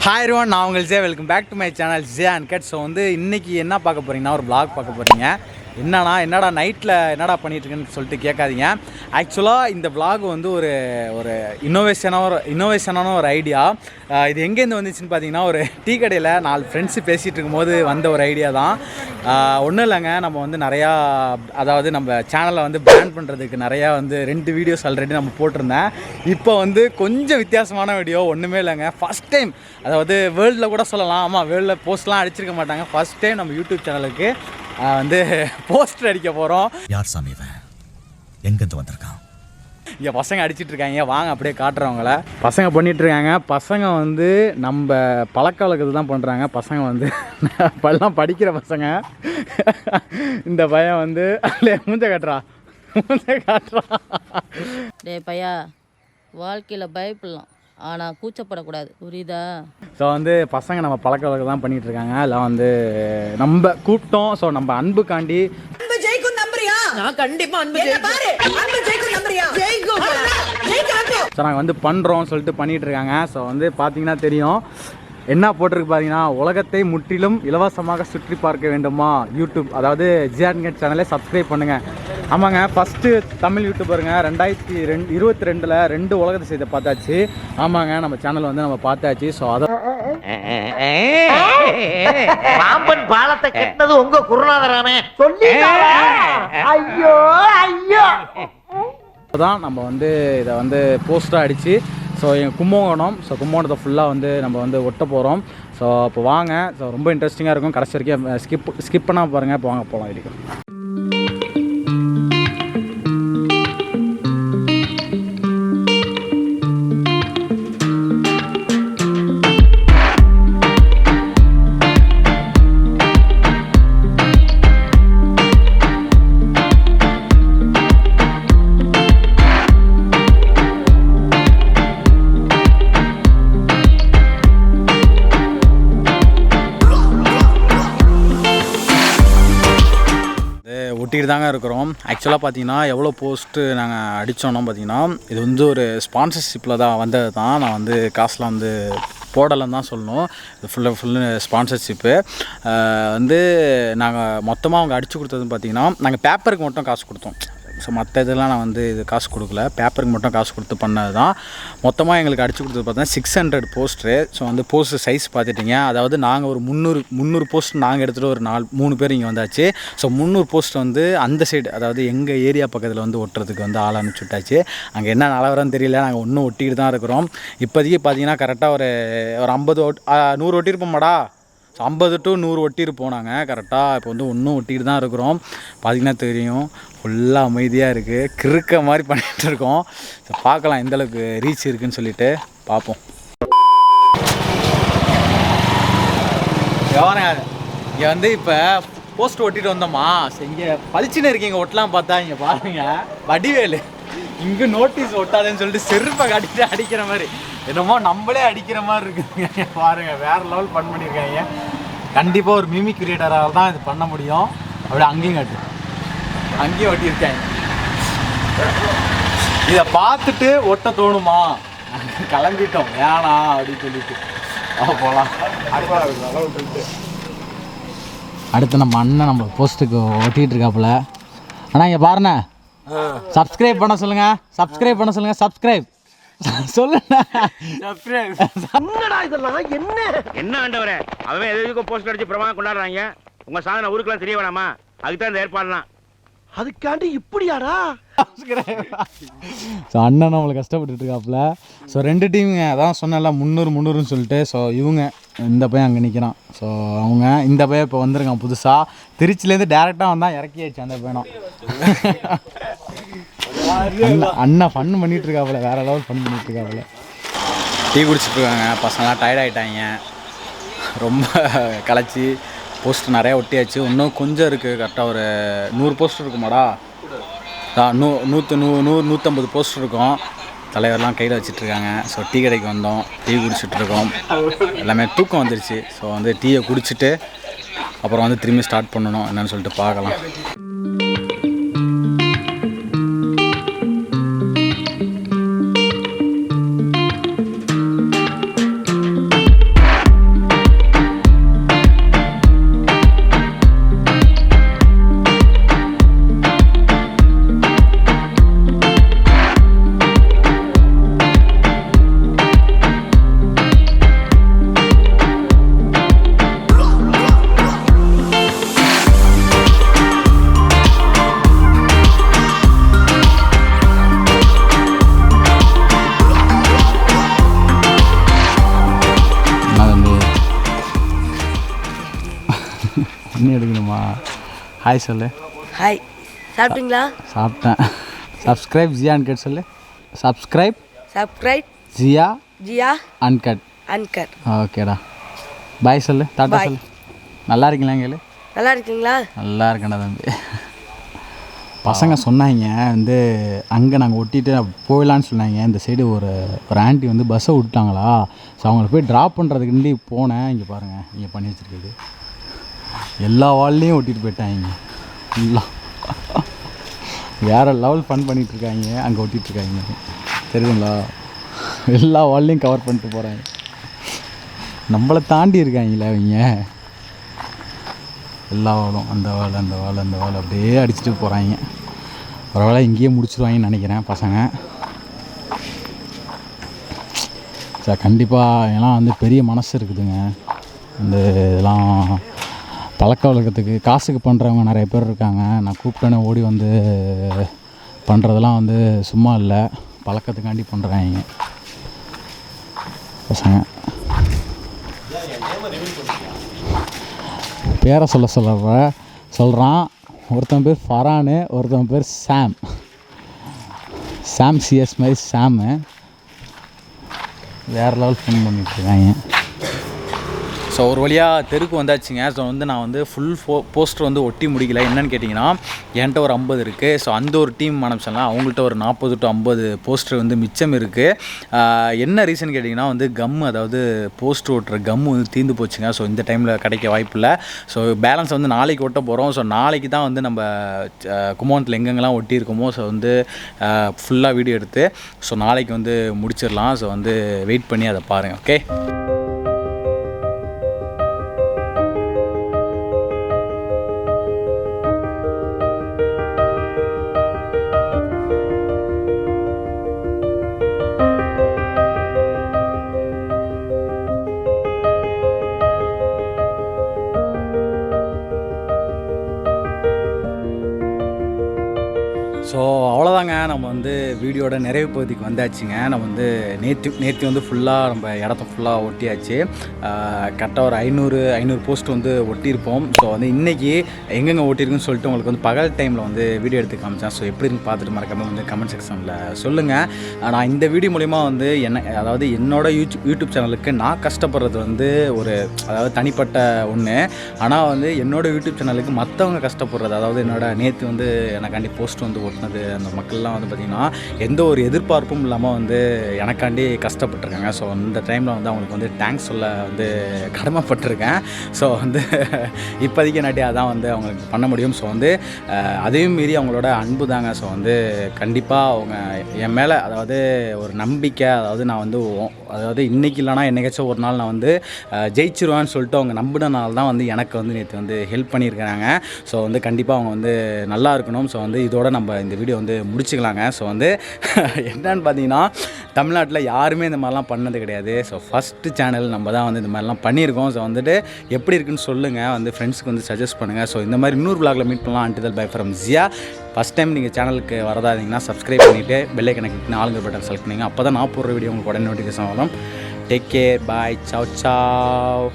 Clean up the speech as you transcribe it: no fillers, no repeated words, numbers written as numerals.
Hi everyone, நான் உங்கள் Zia. Welcome back to my channel Zia Uncut. So வந்து இன்றைக்கி என்ன பார்க்க போகிறீங்கன்னா ஒரு vlog பார்க்க போகிறீங்க. என்னடா நைட்டில் என்னடா பண்ணிகிட்ருக்குன்னு சொல்லிட்டு கேட்காதீங்க. ஆக்சுவலாக இந்த vlog வந்து ஒரு ஒரு இன்னோவேஷனான ஒரு ஐடியா. இது எங்கேருந்து வந்துச்சுன்னு பார்த்தீங்கன்னா, ஒரு டீ கடையில் 4 ஃப்ரெண்ட்ஸு பேசிகிட்டு இருக்கும்போது வந்த ஒரு ஐடியா தான். ஒன்றும் இல்லைங்க, நம்ம வந்து நிறையா, அதாவது நம்ம சேனலை வந்து பேன் பண்ணுறதுக்கு நிறையா வந்து 2 வீடியோஸ் ஆல்ரெடி நம்ம போட்டிருந்தேன். இப்போ வந்து கொஞ்சம் வித்தியாசமான வீடியோ, ஒன்றுமே இல்லைங்க. ஃபஸ்ட் டைம், அதாவது வேர்ல்டில் கூட சொல்லலாம். ஆமாம், வேர்ல்டில் போஸ்ட்லாம் அடிச்சிருக்க மாட்டாங்க. ஃபஸ்ட் டைம் நம்ம யூடியூப் சேனலுக்கு வந்து போஸ்டர் அடிக்க போகிறோம். யார் சாமி இவன்? எங்கேருந்து வந்திருக்கான்? இங்கே பசங்க அடிச்சிட்டு இருக்காங்க, வாங்க அப்படியே காட்டுறவங்கள. பசங்க பண்ணிகிட்ருக்காங்க. பசங்க வந்து நம்ம பழக்க வழக்கத்தை தான் பண்ணுறாங்க. பசங்க வந்து எல்லாம் படிக்கிற பசங்க. இந்த பையன் வந்து மூஞ்ச காட்டுறா. டே பையா, வாழ்க்கையில் பயப்படலாம், ஆனால் கூச்சப்படக்கூடாது, புரியுதா? ஸோ வந்து பசங்க நம்ம பழக்க வழக்கம் தான் பண்ணிகிட்டு இருக்காங்க. எல்லாம் வந்து நம்ம கூப்பிட்டோம். ஸோ நம்ம அன்புக்காண்டி ஸோ நாங்கள் வந்து பண்ணுறோம் சொல்லிட்டு பண்ணிகிட்டு இருக்காங்க. ஸோ வந்து பார்த்தீங்கன்னா தெரியும் என்ன போட்டிருக்கு பார்த்தீங்கன்னா, உலகத்தை முற்றிலும் இலவசமாக சுற்றி பார்க்க வேண்டுமா யூடியூப், அதாவது Zia Uncut சேனலை சப்ஸ்கிரைப் பண்ணுங்கள். ஆமாங்க, ஃபஸ்ட்டு தமிழ் யூடியூபருங்க. 2022 2 உலகத்தை செய்த பார்த்தாச்சு. ஆமாங்க, நம்ம சேனல் வந்து நம்ம பார்த்தாச்சு. ஸோ அதை பாம்பன் பாலத்தை கட்டினது உங்க குருநாதரானே சொல்லி. ஐயோ ஐயோ தான் நம்ம வந்து இதை வந்து போஸ்டராக அடித்து, ஸோ எங்கள் கும்பகோணம், ஸோ கும்பகோணத்தை ஃபுல்லாக வந்து நம்ம வந்து ஒட்ட போகிறோம். ஸோ அப்போ வாங்க, ஸோ ரொம்ப இன்ட்ரெஸ்டிங்காக இருக்கும். கடைசி வரைக்கும் ஸ்கிப் பண்ணால் பாருங்கள். இப்போ வாங்க போகலாம் இதுக்கு. ஒட்டிட்டு தாங்க இருக்கிறோம். ஆக்சுவலாக பார்த்தீங்கன்னா எவ்வளோ போஸ்ட்டு நாங்கள் அடித்தோன்னா பார்த்தீங்கன்னா, இது வந்து ஒரு ஸ்பான்சர்ஷிப்பில் தான் வந்தது தான். நான் வந்து காசுலாம் வந்து போடலைன்னு தான் சொல்லணும். இது ஃபுல்லு ஸ்பான்சர்ஷிப்பு. வந்து நாங்கள் மொத்தமாக அவங்க அடித்து கொடுத்ததுன்னு பார்த்தீங்கன்னா, நாங்கள் பேப்பருக்கு மட்டும் காசு கொடுத்தோம். ஸோ மற்ற இதெல்லாம் நான் வந்து இது காசு கொடுக்கல, பேப்பருக்கு மட்டும் காசு கொடுத்து பண்ணது தான். மொத்தமாக எங்களுக்கு அடித்து கொடுத்தது பார்த்தீங்கன்னா 600 போஸ்ட்ரு. ஸோ வந்து போஸ்டர் சைஸ் பார்த்துட்டிங்க. அதாவது நாங்கள் ஒரு 300 போஸ்ட் நாங்கள் எடுத்துகிட்டு ஒரு 3 பேர் இங்கே வந்தாச்சு. ஸோ 300 போஸ்ட் வந்து அந்த சைடு, அதாவது எங்கள் ஏரியா பக்கத்தில் வந்து ஒட்டுறதுக்கு வந்து ஆள் அனுப்பிச்சி விட்டாச்சு. அங்கே என்ன நிலவரம்னு தெரியல, நாங்கள் இன்னும் ஒட்டிக்கிட்டு தான் இருக்கிறோம். இப்போதைக்கு பார்த்தீங்கன்னா கரெக்டாக ஒரு 100 ஒட்டியிருப்போம்மாடா. ஸோ 50 to 100 ஒட்டியிருப்போம் நாங்கள் கரெக்டாக. இப்போ வந்து இன்னும் ஒட்டிக்கிட்டு தான் இருக்கிறோம். பார்த்திங்கன்னா தெரியும், ஃபுல்லாக அமைதியாக இருக்குது, கிறுக்க மாதிரி பண்ணிகிட்டு இருக்கோம். ஸோ பார்க்கலாம் எந்தளவுக்கு ரீச் இருக்குதுன்னு சொல்லிட்டு பார்ப்போம். இங்கே வந்து இப்போ போஸ்ட் ஒட்டிட்டு வந்தோம்மா. ஸோ இங்கே பளிச்சுன்னு இருக்கீங்க ஒட்டலாம் பார்த்தா. இங்கே பாருங்கள், வடிவேலு இங்கே நோட்டீஸ் ஒட்டாதேன்னு சொல்லிட்டு செருப்பை காட்டிட்டு அடிக்கிற மாதிரி, என்னமோ நம்மளே அடிக்கிற மாதிரி இருக்குதுங்க. பாருங்கள், வேறு லெவல் பண்ணியிருக்காங்க. கண்டிப்பாக ஒரு மிமிக் கிரியேட்டராக தான் இது பண்ண முடியும். அப்படி அங்கேயும் ஒட்டியிருக்காங்க. இதை பார்த்துட்டு ஒட்ட தோணுமா? கிளம்பிட்டோம் வேணாம் அப்படின்னு சொல்லிட்டு போகலாம். அடுத்து நம்ம அண்ணன் நம்ம போஸ்ட்டுக்கு ஒட்டிகிட்டு இருக்காப்புல. ஆனால் இங்கே பாருண்ணே, சப்ஸ்கிரைப் பண்ண சொல்லுங்கள். சப்ஸ்கிரைப் சொல்லுங்க. என்ன ஆண்டவரே, அவன் எதுக்கும் போஸ்ட் அடிச்சு பிரமாணம் கொண்டாடுறாங்க. உங்க சாதனை ஊருக்குலாம் தெரிய வேணாமா? அதுக்கு தான் இந்த ஏற்பாடுலாம். அதுக்காண்டி இப்படியாடா? ஸோ அண்ணன் நம்மளை கஷ்டப்பட்டுட்டு இருக்காப்புல. ஸோ 2 டீமுங்க, அதான் சொன்னல 300 சொல்லிட்டு. ஸோ இவங்க இந்த பையன் அங்கே நிற்கிறான். ஸோ அவங்க இந்த பையன் இப்போ வந்திருக்கான் புதுசாக. திருச்சிலேருந்து டேரெக்டாக வந்தால் இறக்கியாச்சு அந்த பையனும். அண்ணா ஃபன் பண்ணிகிட்டு இருக்காப்புல, வேறு லெவல் ஃபன் பண்ணிகிட்டு இருக்காப்புல. டீ குடிச்சிட்ருக்காங்க பசங்களாம். டயர்ட் ஆகிட்டாங்க, ரொம்ப களைச்சி. போஸ்டர் நிறையா ஒட்டியாச்சு, இன்னும் கொஞ்சம் இருக்குது. கரெக்டாக ஒரு 100 போஸ்டர் இருக்குமாடா. 150 போஸ்டர் இருக்கும். தலைவர்லாம் கையில் வச்சிட்ருக்காங்க. ஸோ டீ கடைக்கு வந்தோம், டீ குடிச்சிட்ருக்கோம். எல்லாமே தூக்கம் வந்துருச்சு. ஸோ வந்து டீயை குடிச்சிட்டு அப்புறம் வந்து திரும்பி ஸ்டார்ட் பண்ணணும் என்னென்னு சொல்லிட்டு பார்க்கலாம். இன்னும் எடுக்கணுமா? ஹாய் சொல்லு. ஹாய், சாப்பிட்டீங்களா? சாப்பிட்டேன். சப்ஸ்கிரைப் ஜியா அன்கட் சொல்லு. சப்ஸ்கிரைப் ஜியா அன்கட். ஓகேடா, பாய் சொல்லு, டாட்டா சொல்லு. நல்லா இருக்கீங்களா கேளு. நல்லா இருக்கீங்களா? நல்லா இருக்கேன்டா தம்பி. பசங்க சொன்னாங்க வந்து அங்கே நாங்கள் ஒட்டிட்டு போயிடலான்னு சொன்னாங்க. இந்த சைடு ஒரு ஆண்டி வந்து பஸ்ஸை விட்டுட்டாங்களா, ஸோ அவங்கள போய் ட்ராப் பண்ணுறதுக்குண்டி போனேன். இங்கே பாருங்கள், இங்கே பண்ணி வச்சுருக்குது. எல்லா வால்லையும் ஒட்டிட்டு போயிட்டாங்க. ஃபுல்லாக வேறு லெவல் ஃபன் பண்ணிகிட்ருக்காங்க. அங்கே ஒட்டிகிட்ருக்காங்க தெரியுதுங்களா. எல்லா வால்லையும் கவர் பண்ணிட்டு போகிறாங்க. நம்மளை தாண்டி இருக்காங்களே அவங்க. எல்லா வாலும் அந்த வால் அப்படியே அடிச்சுட்டு போகிறாங்க. பரவாயில்ல, இங்கேயே முடிச்சிடுவாங்கன்னு நினைக்கிறேன் பசங்க. சார் கண்டிப்பாக எல்லாம் வந்து பெரிய மனசு இருக்குதுங்க. இந்த இதெல்லாம் பழக்க வழக்கத்துக்கு காசுக்கு பண்ணுறவங்க நிறைய பேர் இருக்காங்க. நான் கூப்பிட்டேன்னு ஓடி வந்து பண்ணுறதெல்லாம் வந்து சும்மா இல்லை, பழக்கத்துக்காண்டி பண்ணுறாங்க பசங்க. பேரை சொல்கிறான். ஒருத்தன் பேர் ஃபரானு, ஒருத்தன் பேர் சாம் சிஎஸ் மாதிரி சாமு. வேறு லெவல் ஃபோன் பண்ணிகிட்ருக்காங்க. ஸோ ஒரு வழியாக தெருக்கு வந்தாச்சுங்க. ஸோ வந்து நான் வந்து ஃபுல் போஸ்டர் வந்து ஒட்டி முடிக்கல. என்னென்னு கேட்டிங்கன்னா, என்கிட்ட ஒரு 50 இருக்குது. ஸோ அந்த ஒரு டீம் அனுப்பிச்சலாம். அவங்கள்ட்ட ஒரு 40 to 50 போஸ்டர் வந்து மிச்சம் இருக்குது. என்ன ரீசன் கேட்டிங்கன்னா வந்து கம்மு, அதாவது போஸ்டர் ஒட்டுற கம்மு வந்து தீர்ந்து போச்சுங்க. ஸோ இந்த டைமில் கிடைக்க வாய்ப்பு இல்லை. ஸோ பேலன்ஸ் வந்து நாளைக்கு ஒட்ட போகிறோம். ஸோ நாளைக்கு தான் வந்து நம்ம கும்பகோணத்தில் எங்கெங்கெல்லாம் ஒட்டியிருக்கோமோ ஸோ வந்து ஃபுல்லாக வீடியோ எடுத்து ஸோ நாளைக்கு வந்து முடிச்சிடலாம். ஸோ வந்து வெயிட் பண்ணி அதை பாருங்கள். ஓகே. ஸோ அவ்வளோதாங்க, நம்ம வந்து வீடியோட நிறைவு பகுதிக்கு வந்தாச்சுங்க. நம்ம வந்து நேற்று வந்து ஃபுல்லாக நம்ம இடத்த ஃபுல்லாக ஒட்டியாச்சு. கரெக்டாக ஒரு 500 போஸ்ட் வந்து ஒட்டியிருப்போம். ஸோ வந்து இன்றைக்கி எங்கெங்கே ஒட்டியிருக்குன்னு சொல்லிட்டு உங்களுக்கு வந்து பகல் டைமில் வந்து வீடியோ எடுத்து காமிச்சேன். ஸோ எப்படின்னு பார்த்துட்டு மறக்காமல் வந்து கமெண்ட் செக்ஷனில் சொல்லுங்கள். நான் இந்த வீடியோ மூலிமா வந்து அதாவது என்னோடய யூடியூப் சேனலுக்கு நான் கஷ்டப்படுறது வந்து அதாவது தனிப்பட்ட ஒன்று. ஆனால் வந்து என்னோடய யூடியூப் சேனலுக்கு மற்றவங்க கஷ்டப்படுறது, அதாவது நேற்று வந்து எனக்காண்டி போஸ்ட் வந்து ஒட்டினது அந்த மக்கள்லாம் வந்து பார்த்திங்கன்னா எந்த ஒரு எதிர்பார்ப்பும் இல்லாமல் வந்து எனக்காண்டி கஷ்டப்பட்டுருக்காங்க. ஸோ அந்த டைமில் வந்து அவங்களுக்கு வந்து தேங்க்ஸ் சொல்ல வந்து கடமைப்பட்டிருக்கேன். ஸோ வந்து இப்போதைக்கு நாட்டி அதான் வந்து அவங்களுக்கு பண்ண முடியும். ஸோ வந்து அதையும் மீறி அவங்களோட அன்பு தாங்க. ஸோ வந்து கண்டிப்பாக அவங்க என் மேலே அதாவது ஒரு நம்பிக்கை, அதாவது நான் வந்து இன்றைக்கி இல்லைனா என்னைக்காச்சும் ஒரு நாள் நான் வந்து ஜெயிச்சிருவேன்னு சொல்லிட்டு அவங்க நம்பினால தான் வந்து எனக்கு வந்து நேற்று வந்து ஹெல்ப் பண்ணியிருக்கிறாங்க. ஸோ வந்து கண்டிப்பாக அவங்க வந்து நல்லா இருக்கணும். ஸோ வந்து இதோட நம்ம இந்த வீடியோ வந்து முடிச்சுக்கலாங்க. ஸோ வந்து என்னன்னு பார்த்தீங்கன்னா, தமிழ்நாட்டில் யாருமே இந்த மாதிரிலாம் பண்ணது கிடையாது. ஸோ ஃபஸ்ட்டு சேனல் நம்ம தான் வந்து இந்த மாதிரிலாம் பண்ணியிருக்கோம். ஸோ வந்துட்டு எப்படி இருக்குன்னு சொல்லுங்கள், வந்து ஃப்ரெண்ட்ஸுக்கு வந்து சஜஸ்ட் பண்ணுங்கள். ஸோ இந்த மாதிரி இன்னொரு vlogல மீட் பண்ணலாம். Until bye from Jiya. First time நீங்கள் சேனலுக்கு வரதா இருந்தீங்கன்னா சப்ஸ்கிரைப் பண்ணிவிட்டு பெல் ஐக்கனை கிளிக் பண்ணி ஆளுங்க பட்டன் செலக்ட் பண்ணிங்க. அப்போ தான் நான் போடுற வீடியோ உங்களுக்கு உடனே நோட்டிஃபிகேஷன் வரும். டேக் கேர், பாய், சாவ்.